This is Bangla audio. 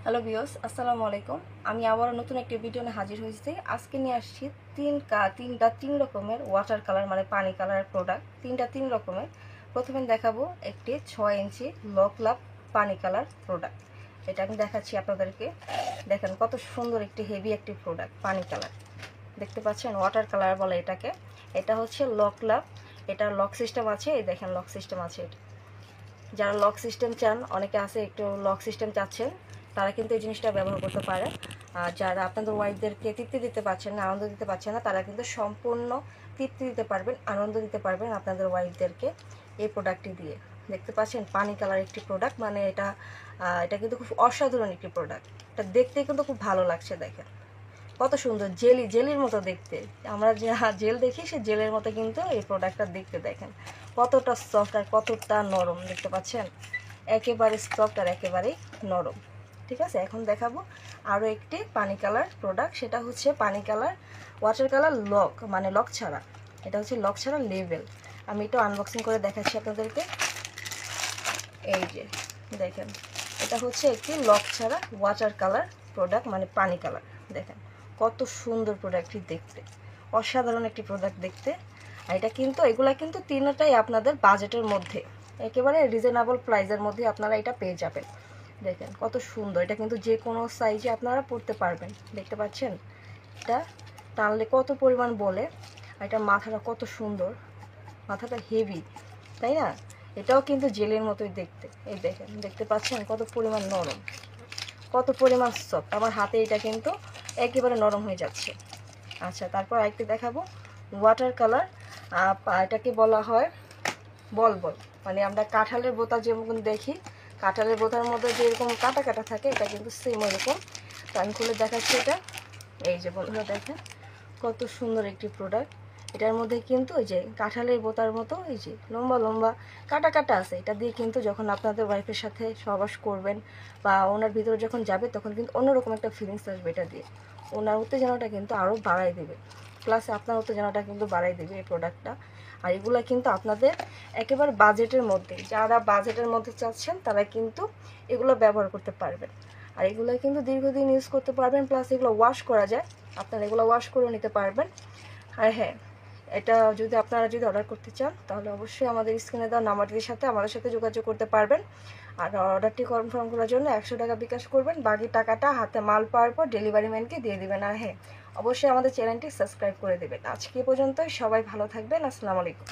হ্যালো ভিউয়ার্স, আসসালামু আলাইকুম। আমি আবারও নতুন একটি ভিডিও নিয়ে হাজির হয়েছি। আজকে নিয়ে আসছি তিন রকমের ওয়াটার কালার মানে পানি কালার প্রোডাক্ট। তিন রকমের। প্রথমে দেখাবো একটি 6 ইঞ্চি লক লাভ পানি কালার প্রোডাক্ট। এটা আমি দেখাচ্ছি আপনাদেরকে। দেখেন কত সুন্দর একটি হেভি একটি প্রোডাক্ট পানি কালার। দেখতে পাচ্ছেন ওয়াটার কালার বলে এটাকে। এটা হচ্ছে লক লাভ। এটা লক সিস্টেম আছে, এই দেখেন লক সিস্টেম আছে এটা। যারা লক সিস্টেম চান, অনেকে আছে একটু লক সিস্টেম চাচ্ছেন, তারা কিন্তু এই জিনিসটা ব্যবহার করতে পারে। আর যারা আপনাদের ওয়াইফদেরকে তৃপ্তি দিতে পারছেন না, আনন্দ দিতে পারছেন না, তারা কিন্তু সম্পূর্ণ তৃপ্তি দিতে পারবেন, আনন্দ দিতে পারবেন আপনাদের ওয়াইফদেরকে এই প্রোডাক্টটি দিয়ে। দেখতে পাচ্ছেন পানি কালার একটি প্রোডাক্ট, মানে এটা কিন্তু খুব অসাধারণ একটি প্রোডাক্ট। এটা দেখতে কিন্তু খুব ভালো লাগছে। দেখেন কত সুন্দর, জেলির মতো দেখতে। আমরা যে জেল দেখি সে জেলের মতো কিন্তু এই প্রোডাক্টটা দেখতে। দেখেন কতটা সফট আর কতটা নরম, দেখতে পাচ্ছেন একেবারে সফট আর একেবারেই নরম। ঠিক আছে, এখন দেখাবো আরও একটি পানি কালার প্রোডাক্ট। সেটা হচ্ছে পানি কালার ওয়াটার কালার লক, মানে লক ছাড়া। এটা হচ্ছে লক ছাড়া লেভেল। আমি এটা আনবক্সিং করে দেখাচ্ছি আপনাদেরকে। এই যে দেখেন, এটা হচ্ছে একটি লক ছাড়া ওয়াটার কালার প্রোডাক্ট, মানে পানি কালার। দেখেন কত সুন্দর প্রোডাক্টটি দেখতে, অসাধারণ একটি প্রোডাক্ট দেখতে। আর এটা কিন্তু এগুলা কিন্তু তিনটাই আপনাদের বাজেটের মধ্যে, একেবারে রিজনেবল প্রাইসের মধ্যে আপনারা এটা পেয়ে যাবেন। দেখেন কত সুন্দর, এটা কিন্তু যে কোনো সাইজে আপনারা পরতে পারবেন। দেখতে পাচ্ছেন এটা টানলে কত পরিমাণ বলে। আর এটা মাথাটা কত সুন্দর, মাথাটা হেভি, তাই না? এটাও কিন্তু জেলের মতোই দেখতে। এই দেখেন, দেখতে পাচ্ছেন কত পরিমাণ নরম, কত পরিমাণ সফট। আমার হাতে এটা কিন্তু একেবারে নরম হয়ে যাচ্ছে। আচ্ছা, তারপর আরেকটি দেখাবো ওয়াটার কালার। এটাকে বলা হয় বল বল, মানে আমরা কাঁঠালের বোতা যেমন দেখি, কাঁঠালের বোতার মধ্যে যেরকম কাটা কাটা থাকে, এটা কিন্তু সেম ওইরকম। তো আমি খুলে দেখাচ্ছি এটা। এই যে বন্ধুরা দেখেন কত সুন্দর একটি প্রোডাক্ট। এটার মধ্যে কিন্তু ওই যে কাঁঠালের বোতার মতো এই যে লম্বা লম্বা কাটা কাটা আছে। এটা দিয়ে কিন্তু যখন আপনাদের ওয়াইফের সাথে সহবাস করবেন বা ওনার ভিতরে যখন যাবে, তখন কিন্তু অন্যরকম একটা ফিলিংস আসবে। এটা দিয়ে ওনার উত্তেজনাটা কিন্তু আরও বাড়াই দেবে, প্লাস আপনার উত্তেজনাটা কিন্তু বাড়াই দেবে এই প্রোডাক্টটা। আর এগুলো কিন্তু আপনাদের একেবারে বাজেটের মধ্যে, যারা বাজেটের মধ্যে চাচ্ছেন তারা কিন্তু এগুলো ব্যবহার করতে পারবেন। আর এগুলো কিন্তু দীর্ঘদিন ইউজ করতে পারবেন, প্লাস এগুলো ওয়াশ করা যায়, আপনারা এগুলো ওয়াশ করে নিতে পারবেন। আর হ্যাঁ, এটা যদি আপনারা অর্ডার করতে চান, তাহলে অবশ্যই আমাদের স্ক্রিনে দেওয়া নাম্বারটির সাথে আমাদের সাথে যোগাযোগ করতে পারবেন। আর অর্ডারটি কনফার্ম করার জন্য 100 টাকা বিকাশ করবেন, বাকি টাকাটা হাতে মাল পাওয়ার পর ডেলিভারি ম্যানকে দিয়ে দেবেন। আর হ্যাঁ, অবশ্যই আমাদের চ্যানেলটি সাবস্ক্রাইব করে দেবেন। আজকে পর্যন্তই, সবাই ভালো থাকবেন। আসসালামু আলাইকুম।